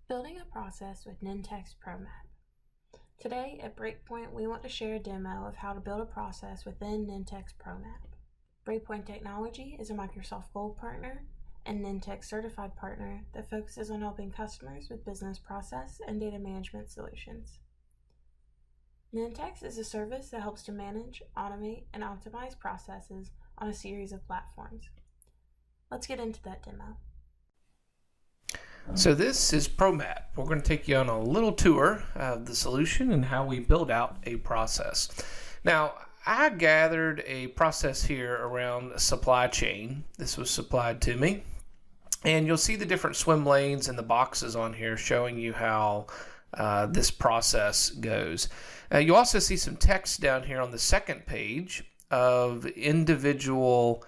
Building a process with Nintex Promapp. Today at Breakpoint, we want to share a demo of how to build a process within Nintex Promapp. Breakpoint Technology is a Microsoft Gold partner and Nintex certified partner that focuses on helping customers with business process and data management solutions. Nintex is a service that helps to manage, automate, and optimize processes on a series of platforms. Let's get into that demo. So this is Promapp. We're going to take you on a little tour of the solution and how we build out a process. Now, I gathered a process here around supply chain. This was supplied to me. And you'll see the different swim lanes and the boxes on here showing you how this process goes. You also see some text down here on the second page of individual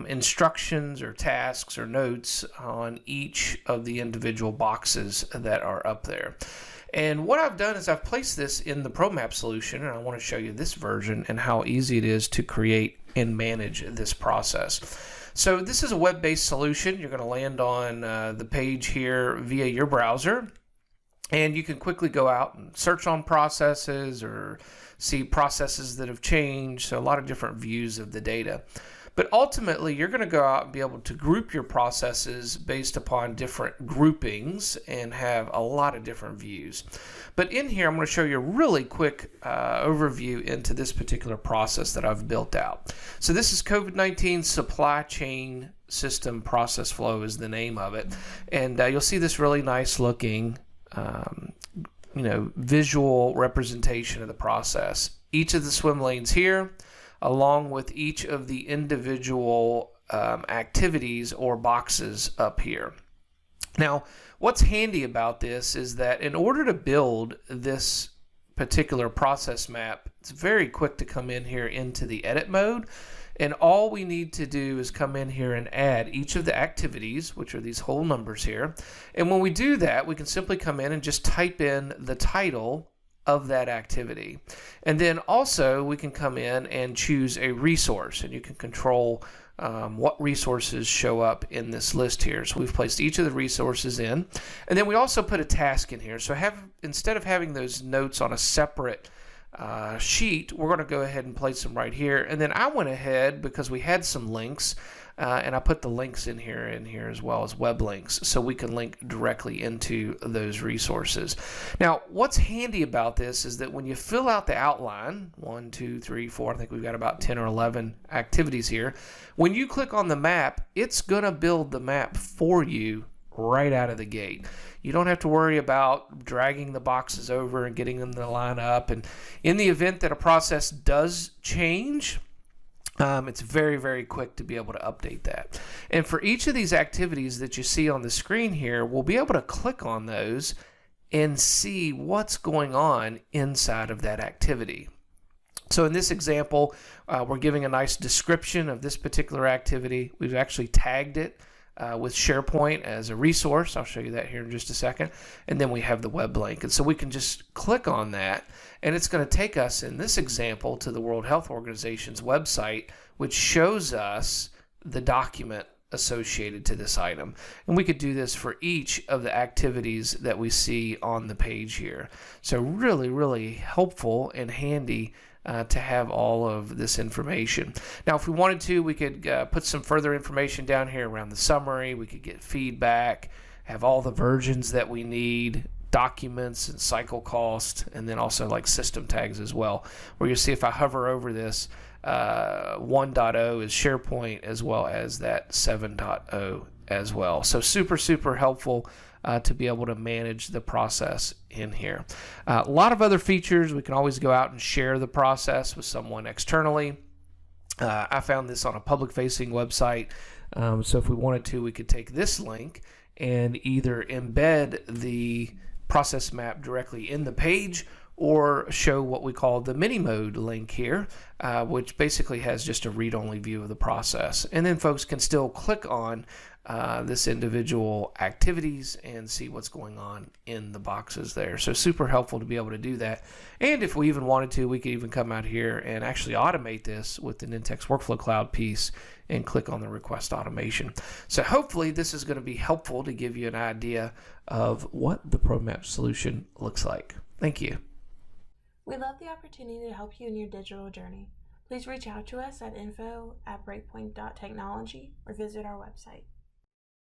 instructions or tasks or notes on each of the individual boxes that are up there. And what I've done is I've placed this in the Promapp solution, and I want to show you this version and how easy it is to create and manage this process. So this is a web-based solution. You're going to land on the page here via your browser, and you can quickly go out and search on processes or see processes that have changed, so a lot of different views of the data. But ultimately, you're going to go out and be able to group your processes based upon different groupings and have a lot of different views. But in here, I'm going to show you a really quick overview into this particular process that I've built out. So this is COVID-19 supply chain system process flow is the name of it. And you'll see this really nice looking visual representation of the process. Each of the swim lanes here, along with each of the individual activities or boxes up here. Now, what's handy about this is that in order to build this particular process map, it's very quick to come in here into the edit mode. And all we need to do is come in here and add each of the activities, which are these whole numbers here. And when we do that, we can simply come in and just type in the title of that activity. And then also we can come in and choose a resource, and you can control what resources show up in this list here. So we've placed each of the resources in, and then we also put a task in here. So instead of having those notes on a separate sheet, we're going to go ahead and place them right here. And then I went ahead, because we had some links, and I put the links in here as well as web links, so we can link directly into those resources. Now, what's handy about this is that when you fill out the outline, 1, 2, 3, 4, I think we've got about 10 or 11 activities here. When you click on the map, it's going to build the map for you right out of the gate. You don't have to worry about dragging the boxes over and getting them to line up. And in the event that a process does change, it's very, very quick to be able to update that. And for each of these activities that you see on the screen here, we'll be able to click on those and see what's going on inside of that activity. So in this example, we're giving a nice description of this particular activity. We've actually tagged it with SharePoint as a resource. I'll show you that here in just a second. And then we have the web link. And so we can just click on that, and it's going to take us, in this example, to the World Health Organization's website, which shows us the document associated to this item. And we could do this for each of the activities that we see on the page here. So really, really helpful and handy to have all of this information. Now, if we wanted to, we could put some further information down here around the summary. We could get feedback, have all the versions that we need, documents and cycle cost, and then also like system tags as well, where you see if I hover over this, 1.0 is SharePoint as well as that 7.0 as well. So super, super helpful to be able to manage the process in here. A lot of other features. We can always go out and share the process with someone externally. I found this on a public-facing website, so if we wanted to, we could take this link and either embed the process map directly in the page or show what we call the mini mode link here, which basically has just a read-only view of the process. And then folks can still click on this individual activities and see what's going on in the boxes there. So super helpful to be able to do that. And if we even wanted to, we could even come out here and actually automate this with the Nintex Workflow Cloud piece and click on the request automation. So hopefully this is going to be helpful to give you an idea of what the Promapp solution looks like. Thank you. We love the opportunity to help you in your digital journey. Please reach out to us at info@breakpoint.technology or visit our website.